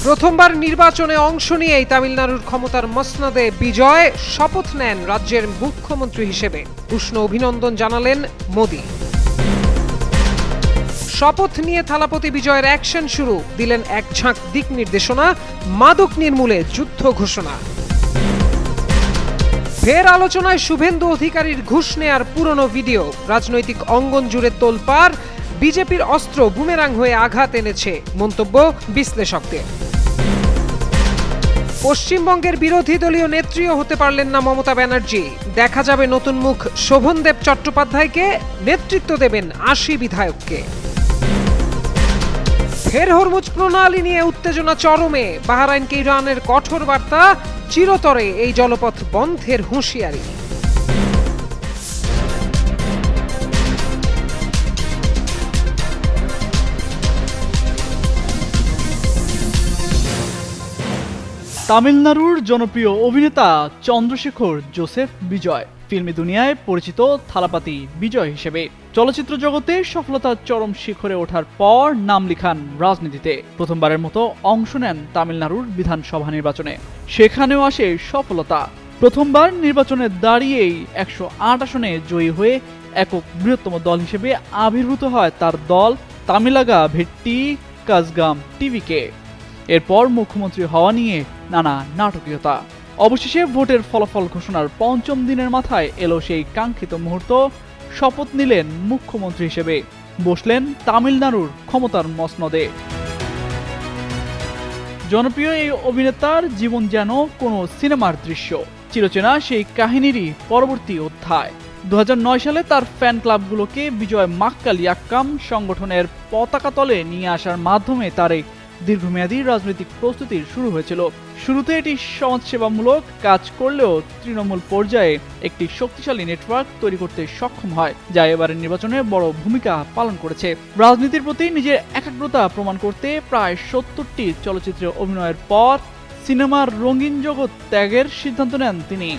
প্রথমবার নির্বাচনে অংশ নিয়েই তামিলনাড়ুর ক্ষমতার মসনদে বিজয়, শপথ নেন রাজ্যের মুখ্যমন্ত্রী হিসেবে। উষ্ণ অভিনন্দন জানালেন মোদি। শপথ নিয়ে থালাপতি বিজয়ের অ্যাকশন শুরু, দিলেন এক ঝাঁক দিক নির্দেশনা, মাদক নির্মূলে যুদ্ধ ঘোষণা। ফের আলোচনায় শুভেন্দু অধিকারীর ঘুষ নেয়ার পুরনো ভিডিও, রাজনৈতিক অঙ্গন জুড়ে তোলপাড়, বিজেপির অস্ত্র বুমেরাং হয়ে আঘাত এনেছে, মন্তব্য বিশ্লেষকদের। পশ্চিমবঙ্গের বিরোধী দলীয় নেত্রীও হতে পারলেন না মমতা ব্যানার্জি, দেখা যাবে নতুন মুখ শোভনদেব চট্টোপাধ্যায়কে, নেতৃত্ব দেবেন ৮০ বিধায়ককে। ফের হরমুজ প্রণালী নিয়ে উত্তেজনা চরমে, বাহরাইনকে ইরানের কঠোর বার্তা, চিরতরে এই জলপথ বন্ধের হুঁশিয়ারি। তামিলনাড়ুর জনপ্রিয় অভিনেতা চন্দ্রশেখর জোসেফ বিজয় ফিল্মি দুনিয়ায় পরিচিত থালাপাতি বিজয় হিসেবে চলচ্চিত্র জগতে সফলতার চরম শিখরে ওঠার পর নাম লিখান রাজনীতিতে। প্রথমবারের মতো অংশ নেন তামিলনাড়ুর বিধানসভা নির্বাচনে, সেখানেও আসে সফলতা। প্রথমবার নির্বাচনে দাঁড়িয়েই ১০৮ আসনে জয়ী হয়ে একক বৃহত্তম দল হিসেবে আবির্ভূত হয় তার দল তামিলাগা ভেট্টি কাজগাম টিভিকে। এরপর মুখ্যমন্ত্রী হওয়া নিয়ে নানা নাটকীয়তা। অবশেষে ভোটের ফলাফল ঘোষণার পঞ্চম দিনের মাথায় এলো সেই কাঙ্ক্ষিত মুহূর্ত। শপথ নিলেন মুখ্যমন্ত্রী হিসেবে, বসলেন তামিলনাড়ুর ক্ষমতার মসনদে। জনপ্রিয় এই অভিনেতার জীবন যেন কোনো সিনেমার দৃশ্য, চিরচেনা সেই কাহিনীরই পরবর্তী অধ্যায়। ২০০৯ সালে তার ফ্যান ক্লাবগুলোকে বিজয় মাক্কালিয়াক্কাম সংগঠনের পতাকা তলে নিয়ে আসার মাধ্যমে তার এই দীর্ঘমেয়াদী রাজনৈতিক প্রস্তুতির শুরু হয়েছিল। শুরুতে এটি সমাজসেবামূলক কাজ করলেও তৃণমূল পর্যায়ে একটি শক্তিশালী নেটওয়ার্ক তৈরি করতে সক্ষম হয়, যা এবারের নির্বাচনে বড় ভূমিকা পালন করেছে। রাজনীতির প্রতি নিজের একাগ্রতা প্রমাণ করতে প্রায় ৭০টি চলচ্চিত্রে অভিনয়ের পর সিনেমার রঙিন জগৎ ত্যাগের সিদ্ধান্ত নেন তিনি।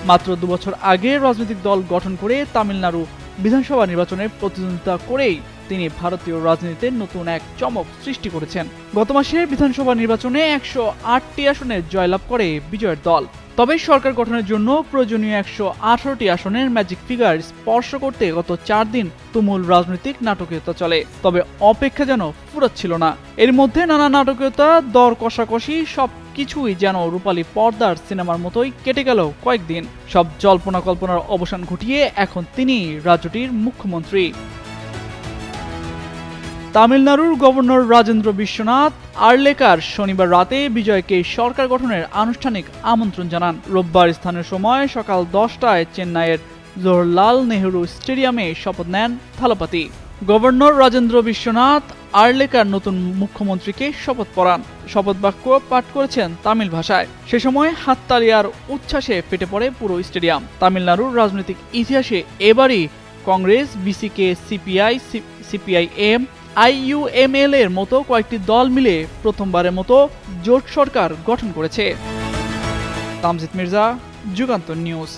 মাত্র ২ বছর আগে রাজনৈতিক দল গঠন করে তামিলনাড়ু বিধানসভা নির্বাচনে প্রতিদ্বন্দ্বিতা করেই তিনি ভারতীয় রাজনীতিতে নতুন এক চমক সৃষ্টি করেছেন। গত মাসের বিধানসভা নির্বাচনে ১০৮টি আসনে জয়লাভ করে বিজয়ের দল। তবে সরকার গঠনের জন্য প্রয়োজনীয় ১১৮টি আসনের ম্যাজিক ফিগার স্পর্শ করতে গত ৪ দিন তুমুল রাজনৈতিক নাটকীয়তা চলে। তবে অপেক্ষা যেন ফুরাচ্ছিল না। এর মধ্যে নানা নাটকীয়তা, দর কষাকষি, সবকিছুই যেন রূপালী পর্দার সিনেমার মতোই কেটে গেল কয়েকদিন। সব জল্পনা কল্পনার অবসান ঘটিয়ে এখন তিনি রাজ্যটির মুখ্যমন্ত্রী। তামিলনাড়ুর গভর্নর রাজেন্দ্র বিশ্বনাথ আর্লেকার শনিবার রাতে বিজয়কে সরকার গঠনের আনুষ্ঠানিক আমন্ত্রণ জানান। রোববার স্থানীয় সময় সকাল ১০টায় চেন্নাইয়ের জওহরলাল নেহরু স্টেডিয়ামে শপথ নেন থালাপাতি। গভর্নর রাজেন্দ্র বিশ্বনাথ আর্লেকার নতুন মুখ্যমন্ত্রীকে শপথ পড়ান। শপথ বাক্য পাঠ করেছেন তামিল ভাষায়। সে সময় হাততালি আর উচ্ছ্বাসে ফেটে পড়ে পুরো স্টেডিয়াম। তামিলনাড়ুর রাজনৈতিক ইতিহাসে এবারই কংগ্রেস, বিসিকে, সিপিআই, সিপিআইএম, আইইউএমএল এর মতো কয়েকটি দল মিলে প্রথমবারের মতো জোট সরকার গঠন করেছে। তামজিদ মির্জা, যুগান্তর নিউজ।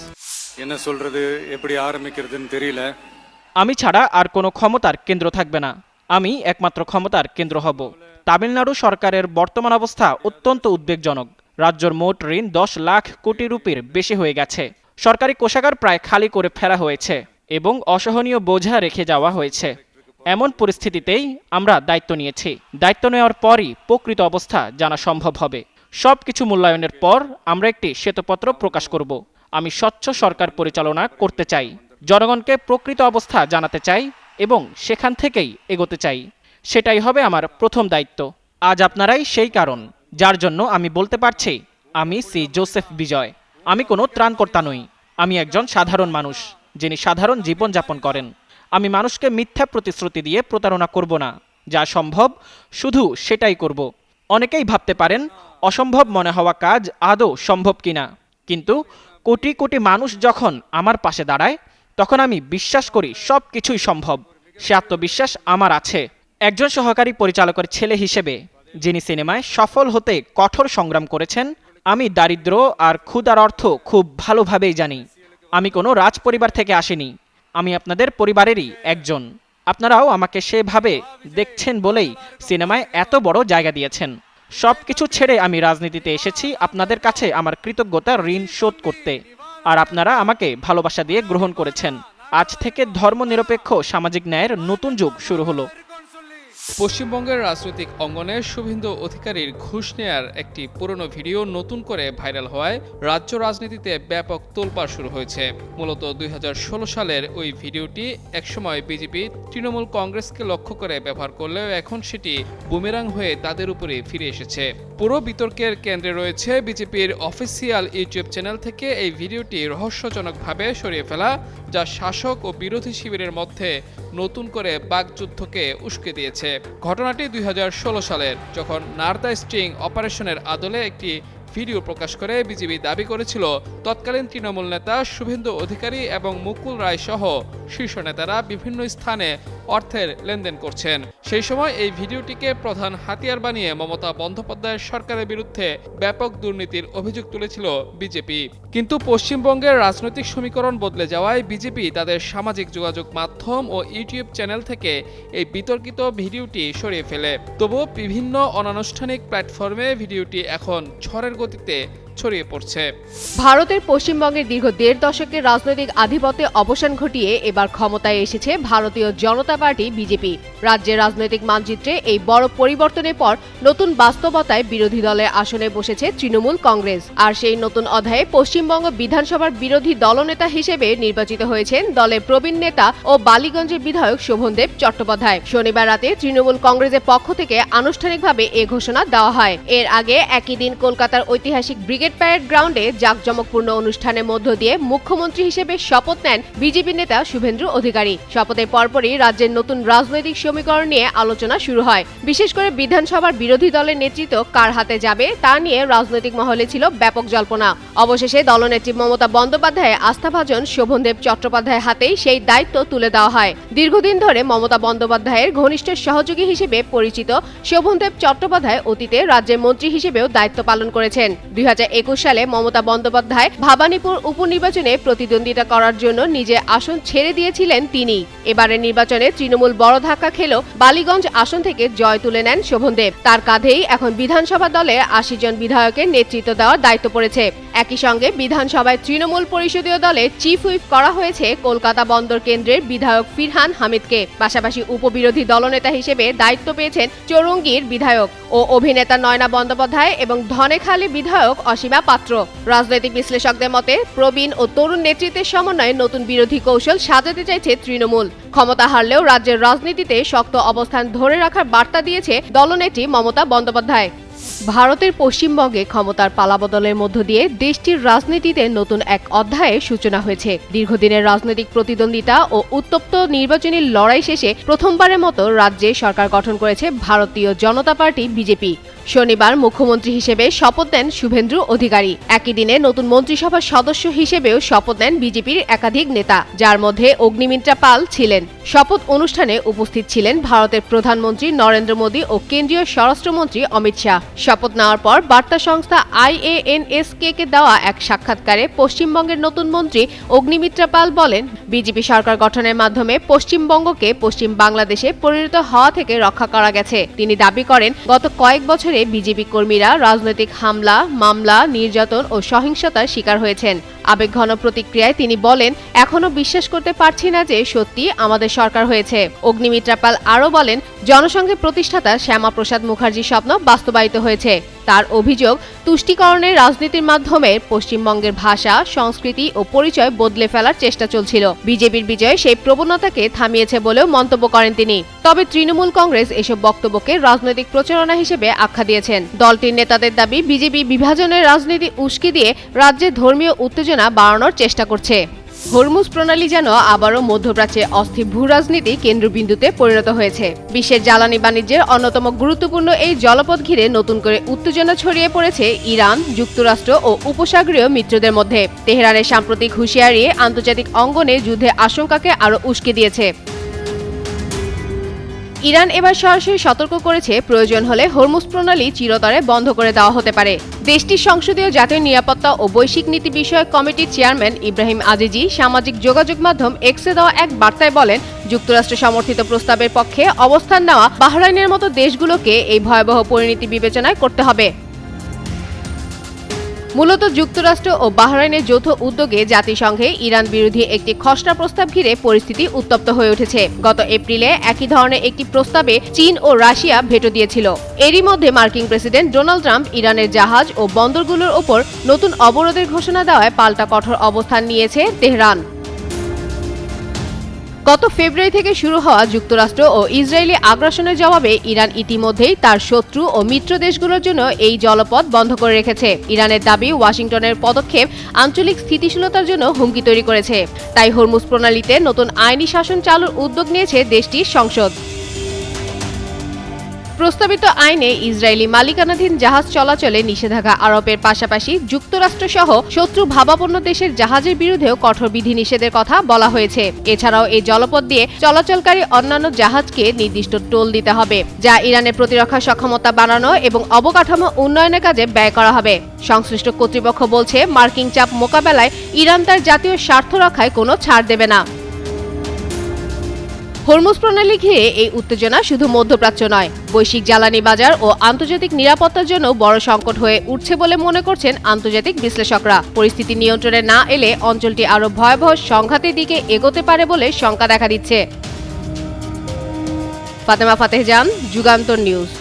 আমি ছাড়া আর কোনো ক্ষমতার কেন্দ্র থাকবে না, আমি একমাত্র ক্ষমতার কেন্দ্র হব। তামিলনাড়ু সরকারের বর্তমান অবস্থা অত্যন্ত উদ্বেগজনক। রাজ্যের মোট ঋণ ১০ লাখ কোটি রুপির বেশি হয়ে গেছে। সরকারি কোষাগার প্রায় খালি করে ফেলা হয়েছে এবং অসহনীয় বোঝা রেখে যাওয়া হয়েছে। এমন পরিস্থিতিতেই আমরা দায়িত্ব নিয়েছি। দায়িত্ব নেওয়ার পরই প্রকৃত অবস্থা জানা সম্ভব হবে। সবকিছু মূল্যায়নের পর আমরা একটি শ্বেতপত্র প্রকাশ করব। আমি স্বচ্ছ সরকার পরিচালনা করতে চাই, জনগণকে প্রকৃত অবস্থা জানাতে চাই এবং সেখান থেকেই এগোতে চাই। সেটাই হবে আমার প্রথম দায়িত্ব। আজ আপনারাই সেই কারণ যার জন্য আমি বলতে পারছি আমি শ্রী জোসেফ বিজয়। আমি কোনো ত্রাণকর্তা নই, আমি একজন সাধারণ মানুষ যিনি সাধারণ জীবন যাপন করেন। আমি মানুষকে মিথ্যা প্রতিশ্রুতি দিয়ে প্রতারণা করব না। যা সম্ভব শুধু সেটাই করব। অনেকেই ভাবতে পারেন অসম্ভব মনে হওয়া কাজ আদৌ সম্ভব কিনা, কিন্তু কোটি কোটি মানুষ যখন আমার পাশে দাঁড়ায় তখন আমি বিশ্বাস করি সব কিছুই সম্ভব। সে আত্মবিশ্বাস আমার আছে। একজন সহকারী পরিচালকের ছেলে হিসেবে যিনি সিনেমায় সফল হতে কঠোর সংগ্রাম করেছেন, আমি দারিদ্র্য আর ক্ষুধার অর্থ খুব ভালোভাবেই জানি। আমি কোনো রাজপরিবার থেকে আসিনি, আমি আপনাদের পরিবারেরই একজন। আপনারাও আমাকে সেভাবে দেখছেন বলেই সিনেমায় এত বড় জায়গা দিয়েছেন। সবকিছু ছেড়ে আমি রাজনীতিতে এসেছি আপনাদের কাছে আমার কৃতজ্ঞতার ঋণ শোধ করতে, আর আপনারা আমাকে ভালোবাসা দিয়ে গ্রহণ করেছেন। আজ থেকে ধর্মনিরপেক্ষ সামাজিক ন্যায়ের নতুন যুগ শুরু হলো। পশ্চিমবঙ্গের রাজনৈতিক অঙ্গনে শুভেন্দু অধিকারীর ঘুষ নেয়ার একটি পুরনো ভিডিও নতুন করে ভাইরাল হওয়ায় রাজ্য রাজনীতিতে ব্যাপক তোলপাড় শুরু হয়েছে। মূলত 2016 সালের ওই ভিডিওটি একসময় বিজেপি তৃণমূল কংগ্রেসকে লক্ষ্য করে ব্যবহার করলেও এখন সেটি বুমেরাং হয়ে তাদের উপরে ফিরে এসেছে। পুরো বিতর্কের কেন্দ্রে রয়েছে বিজেপির অফিসিয়াল ইউটিউব চ্যানেল থেকে এই ভিডিওটি রহস্যজনকভাবে সরিয়ে ফেলা, যা শাসক ও বিরোধী শিবিরের মধ্যে নতুন করে বাকযুদ্ধকে উস্কে দিয়েছে। ঘটনাটি 2016 সালের, যখন নারদা স্ট্রিং অপারেশনের আদলে একটি ভিডিও প্রকাশ করে বিজেপি দাবি করেছিল তৎকালীন তৃণমূল নেতা শুভেন্দু অধিকারী এবং মুকুল রায় সহ শীর্ষ নেতারা বিভিন্ন স্থানে অর্থের লেনদেন করছেন। সেই সময় এই ভিডিওটিকে প্রধান হাতিয়ার বানিয়ে মমতা বন্দ্যোপাধ্যায়ের সরকারের বিরুদ্ধে ব্যাপক দুর্নীতির অভিযোগ তুলেছিল বিজেপি। কিন্তু পশ্চিমবঙ্গের রাজনৈতিক সমীকরণ বদলে যাওয়ায় বিজেপি তাদের সামাজিক যোগাযোগ মাধ্যম ও ইউটিউব চ্যানেল থেকে এই বিতর্কিত ভিডিওটি সরিয়ে ফেলে। তবুও বিভিন্ন অনানুষ্ঠানিক প্ল্যাটফর্মে ভিডিওটি এখন ঝড়ের গতিতে ছড়িয়ে পড়ছে। ভারতের পশ্চিমবঙ্গের দীর্ঘ ১.৫ দশকের রাজনৈতিক আধিপত্যে অবসান ঘটিয়ে এবার ক্ষমতায় এসেছে ভারতীয় জনতা পার্টি বিজেপি। রাজ্যের রাজনৈতিক মানচিত্রে এই বড় পরিবর্তনের পর নতুন বাস্তবতায় বিরোধী দলের আসনে বসেছে তৃণমূল কংগ্রেস। আর সেই নতুন অধ্যায়ে পশ্চিমবঙ্গ বিধানসভার বিরোধী দলনেতা হিসেবে নির্বাচিত হয়েছেন দলের প্রবীণ নেতা ও বালিগঞ্জের বিধায়ক শোভনদেব চট্টোপাধ্যায়। শনিবার রাতে তৃণমূল কংগ্রেসের পক্ষ থেকে আনুষ্ঠানিকভাবে এ ঘোষণা দেওয়া হয়। এর আগে একই দিন কলকাতার ঐতিহাসিক ব্রিগেড প্যারেড গ্রাউন্ডে জাঁকজমকপূর্ণ অনুষ্ঠানের মধ্য দিয়ে মুখ্যমন্ত্রী হিসেবে শপথ নেন বিজেপি নেতা শুভেন্দু অধিকারী। শপথের পরপরই রাজ্যের নতুন রাজনৈতিক সমীকরণ নিয়ে আলোচনা শুরু হয়। বিশেষ করে বিধানসভার বিরোধী দলের নেতৃত্ব কার হাতে যাবে তা নিয়ে রাজনৈতিক মহলে ছিল ব্যাপক জল্পনা। অবশেষে দলনেত্রী মমতা বন্দ্যোপাধ্যায় আস্থাভাজন শোভনদেব চট্টোপাধ্যায়ের হাতেই সেই দায়িত্ব তুলে দেওয়া হয়। দীর্ঘদিন ধরে মমতা বন্দ্যোপাধ্যায়ের ঘনিষ্ঠ সহযোগী হিসেবে পরিচিত শোভনদেব চট্টোপাধ্যায় অতীতে রাজ্যের মন্ত্রী হিসেবেও দায়িত্ব পালন করেছেন। 2021 সালে মমতা বন্দ্যোপাধ্যায় ভবানীপুর উপনির্বাচনে প্রতিদ্বন্দ্বিতা করার জন্য নিজে আসন ছেড়ে দিয়েছিলেন তিনি। এবারের নির্বাচনে তৃণমূল বড় ধাক্কা খেল বালিগঞ্জ আসন থেকে জয় তুলে নেন শোভনদেব। তার কাঁধেই এখন বিধানসভা দলে 80 জন বিধায়কের নেতৃত্ব দেওয়ার দায়িত্ব পড়েছে। একই সঙ্গে বিধানসভায় তৃণমূল পরিষদীয় দলে চিফ হুইপ করা হয়েছে কলকাতা বন্দর কেন্দ্রের বিধায়ক ফিরহান হামিদকে। পাশাপাশি উপবিরোধী দলনেতা হিসেবে দায়িত্ব পেয়েছেন চৌরঙ্গীর বিধায়ক ও অভিনেতা নয়না বন্দ্যোপাধ্যায় এবং ধনেখালী বিধায়ক অসীমা পাত্র। রাজনৈতিক বিশ্লেষকদের মতে প্রবীণ ও তরুণ নেতৃত্বের সমন্বয়ে নতুন বিরোধী কৌশল সাজাতে চাইছে তৃণমূল। ক্ষমতা হারলেও রাজ্যের রাজনীতিতে শক্ত অবস্থান ধরে রাখার বার্তা দিয়েছে দলনেত্রী মমতা বন্দ্যোপাধ্যায়। ভারতের পশ্চিমবঙ্গে ক্ষমতার পালাবদলের মধ্য দিয়ে দেশটির রাজনীতিতে নতুন এক অধ্যায়ের সূচনা হয়েছে। দীর্ঘদিনের রাজনৈতিক প্রতিদ্বন্দ্বিতা ও উত্তপ্ত নির্বাচনী লড়াই শেষে প্রথমবারের মতো রাজ্যে সরকার গঠন করেছে ভারতীয় জনতা পার্টি বিজেপি। শনিবার মুখ্যমন্ত্রী হিসেবে শপথ নেন শুভেন্দু অধিকারী। একই দিনে নতুন মন্ত্রিসভার সদস্য হিসেবেও শপথ নেন বিজেপির একাধিক নেতা, যার মধ্যে অগ্নিমিত্রা পাল ছিলেন। শপথ অনুষ্ঠানে উপস্থিত ছিলেন ভারতের প্রধানমন্ত্রী নরেন্দ্র মোদী ও কেন্দ্রীয় স্বরাষ্ট্রমন্ত্রী অমিত শাহ। শপথ নেওয়ার পর বার্তা সংস্থা IANSK-কে দেওয়া এক সাক্ষাৎকারে পশ্চিমবঙ্গের নতুন মন্ত্রী অগ্নিমিত্রা পাল বলেন, বিজেপি সরকার গঠনের মাধ্যমে পশ্চিমবঙ্গকে পশ্চিম বাংলাদেশে পরিণত হওয়া থেকে রক্ষা করা গেছে। তিনি দাবি করেন, গত কয়েক বছরে বিজেপি কর্মীরা রাজনৈতিক হামলা, মামলা, নির্যাতন ও সহিংসতার শিকার হয়েছেন। আবেগঘন প্রতিক্রিয়ায় তিনি বলেন, এখনো বিশ্বাস করতে পারছি না যে সত্যি আমাদের সরকার হয়েছে। অগ্নিমিত্রা পাল আরও বলেন, জনসংঘের প্রতিষ্ঠাতা শ্যামাপ্রসাদ মুখার্জির স্বপ্ন বাস্তবায়িত হয়েছে। তার অভিযোগ, তুষ্টিকরণের রাজনীতির মাধ্যমে পশ্চিমবঙ্গের ভাষা, সংস্কৃতি ও পরিচয় বদলে ফেলার চেষ্টা চলছিল। বিজেপির বিজয় সেই প্রবণতাকে থামিয়েছে বলেও মন্তব্য করেন তিনি। তবে তৃণমূল কংগ্রেস এসব বক্তব্যকে রাজনৈতিক প্রচারণা হিসেবে আখ্যা দিয়েছেন। দলটির নেতাদের দাবি, বিজেপি বিভাজনের রাজনীতি উস্কে দিয়ে রাজ্যে ধর্মীয় উত্তেজনা বাড়ানোর চেষ্টা করছে। হরমুজ প্রণালী যেন আবারও মধ্যপ্রাচ্যে অস্থির ভূরাজনীতি কেন্দ্রবিন্দুতে পরিণত হয়েছে। বিশ্বের জ্বালানি বাণিজ্যের অন্যতম গুরুত্বপূর্ণ এই জলপথ ঘিরে নতুন করে উত্তেজনা ছড়িয়ে পড়েছে ইরান, যুক্তরাষ্ট্র ও উপসাগরীয় মিত্রদের মধ্যে। তেহরানের সাম্প্রতিক হুঁশিয়ারি আন্তর্জাতিক অঙ্গনে যুদ্ধের আশঙ্কাকে আরও উস্কে দিয়েছে। ইরান এবার সরাসরি সতর্ক করেছে, প্রয়োজন হলে হরমুজ প্রণালী চিরতরে বন্ধ করে দেওয়া হতে পারে। দেশটির সংসদীয় জাতীয় নিরাপত্তা ও বৈশ্বিক নীতি বিষয়ক কমিটির চেয়ারম্যান ইব্রাহিম আজিজি সামাজিক যোগাযোগ মাধ্যম এক্সে দেওয়া এক বার্তায় বলেন, যুক্তরাষ্ট্র সমর্থিত প্রস্তাবের পক্ষে অবস্থান নেওয়া বাহরাইনের মতো দেশগুলোকে এই ভয়াবহ পরিণতি বিবেচনায় করতে হবে। মূলত যুক্তরাষ্ট্র ও বাহরাইনের যৌথ উদ্যোগে জাতিসংঘে ইরান বিরোধী একটি খসড়া প্রস্তাব ঘিরে পরিস্থিতি উত্তপ্ত হয়ে উঠেছে। গত এপ্রিলে একই ধরনের একটি প্রস্তাবে চীন ও রাশিয়া ভেটো দিয়েছিল। এরই মধ্যে মার্কিন প্রেসিডেন্ট ডোনাল্ড ট্রাম্প ইরানের জাহাজ ও বন্দরগুলোর ওপর নতুন অবরোধের ঘোষণা দেওয়ায় পাল্টা কঠোর অবস্থান নিয়েছে তেহরান। গত ফেব্রুয়ারি থেকে শুরু হওয়া যুক্তরাষ্ট্র ও ইসরায়েলি আগ্রাসনের জবাবে ইরান ইতিমধ্যেই তার শত্রু ও মিত্র দেশগুলোর জন্য এই জলপথ বন্ধ করে রেখেছে। ইরানের দাবি, ওয়াশিংটনের পদক্ষেপ আঞ্চলিক স্থিতিশীলতার জন্য হুমকি তৈরি করেছে। তাই হরমুজ প্রণালীতে নতুন আইনি শাসন চালুর উদ্যোগ নিয়েছে দেশটির সংসদ। প্রস্তাবিত আইনে ইসরায়েলি মালিকানাধীন জাহাজ চলাচলে নিষেধাজ্ঞা আরোপের পাশাপাশি যুক্তরাষ্ট্র সহ শত্রু ভাবাপন্ন দেশের জাহাজের বিরুদ্ধেও কঠোর বিধিনিষেধের কথা বলা হয়েছে। এছাড়াও এই জলপথ দিয়ে চলাচলকারী অন্যান্য জাহাজকে নির্দিষ্ট টোল দিতে হবে, যা ইরানের প্রতিরক্ষা সক্ষমতা বাড়ানো এবং অবকাঠামো উন্নয়নের কাজে ব্যয় করা হবে। সংশ্লিষ্ট কর্তৃপক্ষ বলছে, মার্কিন চাপ মোকাবেলায় ইরান তার জাতীয় স্বার্থ রক্ষায় কোনো ছাড় দেবে না। হরমুজ প্রণালী ঘিরে এই উত্তেজনা শুধু মধ্যপ্রাচ্য নয়, বৈশ্বিক জ্বালানি বাজার ও আন্তর্জাতিক নিরাপত্তার জন্য বড় সংকট হয়ে উঠছে বলে মনে করছেন আন্তর্জাতিক বিশ্লেষকরা। পরিস্থিতি নিয়ন্ত্রণে না এলে অঞ্চলটি আরও ভয়াবহ সংঘাতের দিকে এগোতে পারে বলে শঙ্কা দেখা দিচ্ছে। ফাতেমা ফাতেহ জান, যুগান্তর নিউজ।